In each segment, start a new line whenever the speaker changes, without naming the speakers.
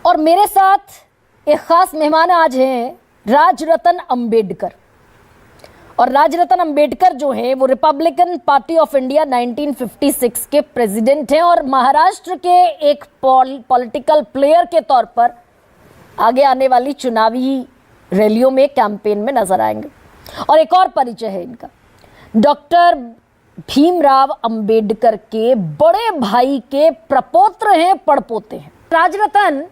और मेरे साथ एक खास मेहमान आज हैं राजरतन अंबेडकर। और राजरतन अंबेडकर जो है वो रिपब्लिकन पार्टी ऑफ इंडिया 1956 के प्रेसिडेंट हैं और महाराष्ट्र के एक पॉलिटिकल प्लेयर के तौर पर आगे आने वाली चुनावी रैलियों में कैंपेन में नजर आएंगे। और एक और परिचय है इनका, डॉक्टर भीमराव अंबेडकर के बड़े भाई के प्रपौत्र हैं, पड़पोते हैं। राजरतन,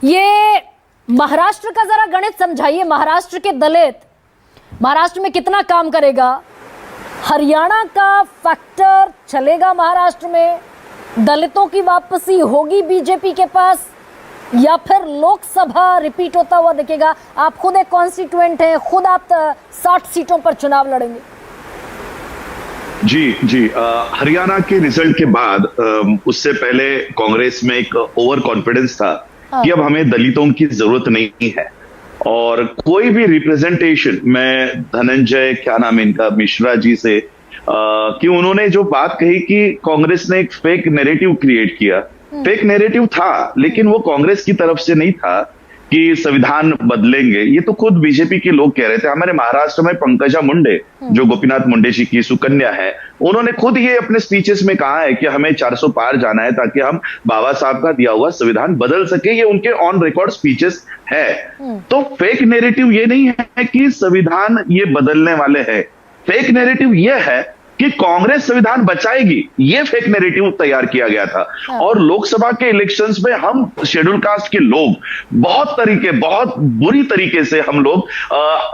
ये महाराष्ट्र का जरा गणित समझाइए। महाराष्ट्र के दलित महाराष्ट्र में कितना काम करेगा? हरियाणा का फैक्टर चलेगा महाराष्ट्र में? दलितों की वापसी होगी बीजेपी के पास या फिर लोकसभा रिपीट होता हुआ दिखेगा? आप खुद एक कॉन्स्टिट्यूएंट हैं, खुद आप 60 सीटों पर चुनाव लड़ेंगे।
जी हरियाणा के रिजल्ट के बाद उससे पहले कांग्रेस में एक ओवर कॉन्फिडेंस था कि अब हमें दलितों की जरूरत नहीं है और कोई भी रिप्रेजेंटेशन, मैं धनंजय क्या नाम है इनका मिश्रा जी से कि उन्होंने जो बात कही कि कांग्रेस ने एक फेक नैरेटिव क्रिएट किया। फेक नैरेटिव था लेकिन वो कांग्रेस की तरफ से नहीं था कि संविधान बदलेंगे। ये तो खुद बीजेपी के लोग कह रहे थे। हमारे महाराष्ट्र में पंकजा मुंडे जो गोपीनाथ मुंडे जी की सुकन्या है, उन्होंने खुद ये अपने स्पीचेस में कहा है कि हमें 400 पार जाना है ताकि हम बाबा साहब का दिया हुआ संविधान बदल सके। ये उनके ऑन रिकॉर्ड स्पीचेस है। तो फेक नैरेटिव ये नहीं है कि संविधान ये बदलने वाले हैं। फेक नैरेटिव ये है कि कांग्रेस संविधान बचाएगी, ये फेक नैरेटिव तैयार किया गया था। और लोकसभा के इलेक्शंस में हम शेड्यूल कास्ट के लोग बहुत बुरी तरीके से हम लोग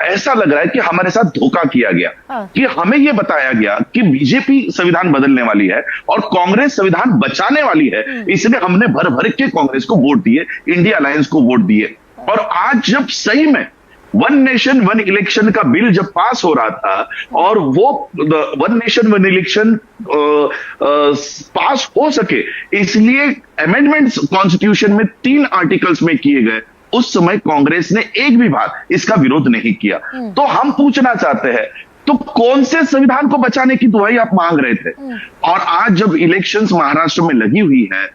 ऐसा लग रहा है कि हमारे साथ धोखा किया गया कि हमें यह बताया गया कि बीजेपी संविधान बदलने वाली है और कांग्रेस संविधान बचाने वाली है। इसलिए हमने भर भर के कांग्रेस को वोट दिए, इंडिया अलायंस को वोट दिए। और आज जब सही में वन नेशन वन इलेक्शन का बिल जब पास हो रहा था और वो वन नेशन वन इलेक्शन पास हो सके इसलिए अमेंडमेंट्स कॉन्स्टिट्यूशन में 3 आर्टिकल्स में किए गए, उस समय कांग्रेस ने एक भी बार इसका विरोध नहीं किया। तो हम पूछना चाहते हैं, तो कौन से संविधान को बचाने की दुहाई आप मांग रहे थे? और आज जब इलेक्शंस महाराष्ट्र में लगी हुई है,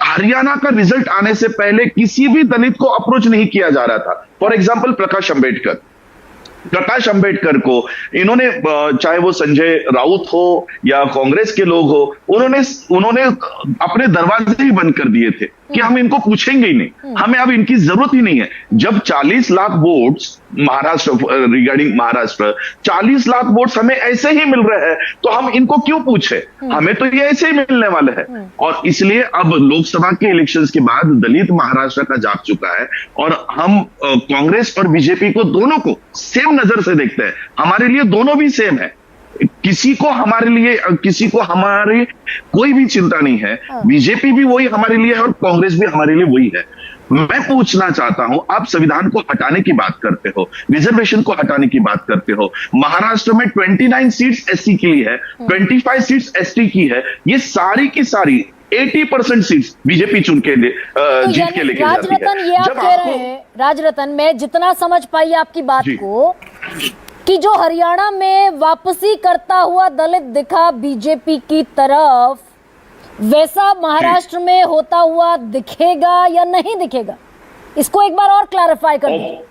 हरियाणा का रिजल्ट आने से पहले किसी भी दलित को अप्रोच नहीं किया जा रहा था। फॉर एग्जांपल प्रकाश अंबेडकर को इन्होंने, चाहे वो संजय राउत हो या कांग्रेस के लोग हो, उन्होंने अपने दरवाजे ही बंद कर दिए थे कि हम इनको पूछेंगे ही नहीं, हमें अब इनकी जरूरत ही नहीं है। जब 40 lakh votes Maharashtra, regarding Maharashtra 40 lakh votes हमें ऐसे ही मिल रहे हैं, तो हम इनको क्यों पूछे? हमें तो ये ऐसे ही मिलने वाले हैं। और इसलिए अब लोकसभा के इलेक्शंस के बाद दलित महाराष्ट्र का जाग चुका है और हम कांग्रेस और बीजेपी को दोनों को सेम नजर से देखते हैं। हमारे लिए दोनों भी सेम है, किसी को हमारी कोई भी चिंता नहीं है। बीजेपी भी वही हमारे लिए है और कांग्रेस भी हमारे लिए वही है। मैं पूछना चाहता हूं, आप संविधान को हटाने की बात करते हो, रिजर्वेशन को हटाने की बात करते हो। महाराष्ट्र में 29 सीट्स एससी की है, 25 सीट्स एसटी की है। ये सारी की सारी 80% सीट्स बीजेपी चुन के जीत के लेके जाती है।
राजरतन, ये आप कह रहे हैं, राजरतन, मैं जितना समझ पाई आपकी बात को, कि जो हरियाणा में वापसी करता हुआ दलित दिखा बीजेपी की तरफ, वैसा महाराष्ट्र में होता हुआ दिखेगा या नहीं दिखेगा? इसको एक बार और क्लैरिफाई कर दो।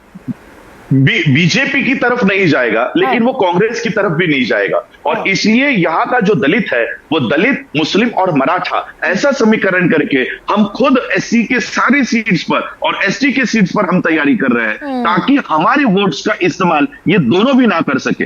बीजेपी की तरफ नहीं जाएगा लेकिन वो कांग्रेस की तरफ भी नहीं जाएगा। और इसलिए यहाँ का जो दलित है वो दलित, मुस्लिम और मराठा ऐसा समीकरण करके हम खुद एससी के सारी सीट्स पर और एसटी के सीट्स पर हम तैयारी कर रहे हैं ताकि हमारे वोट्स का इस्तेमाल ये दोनों भी ना कर सके।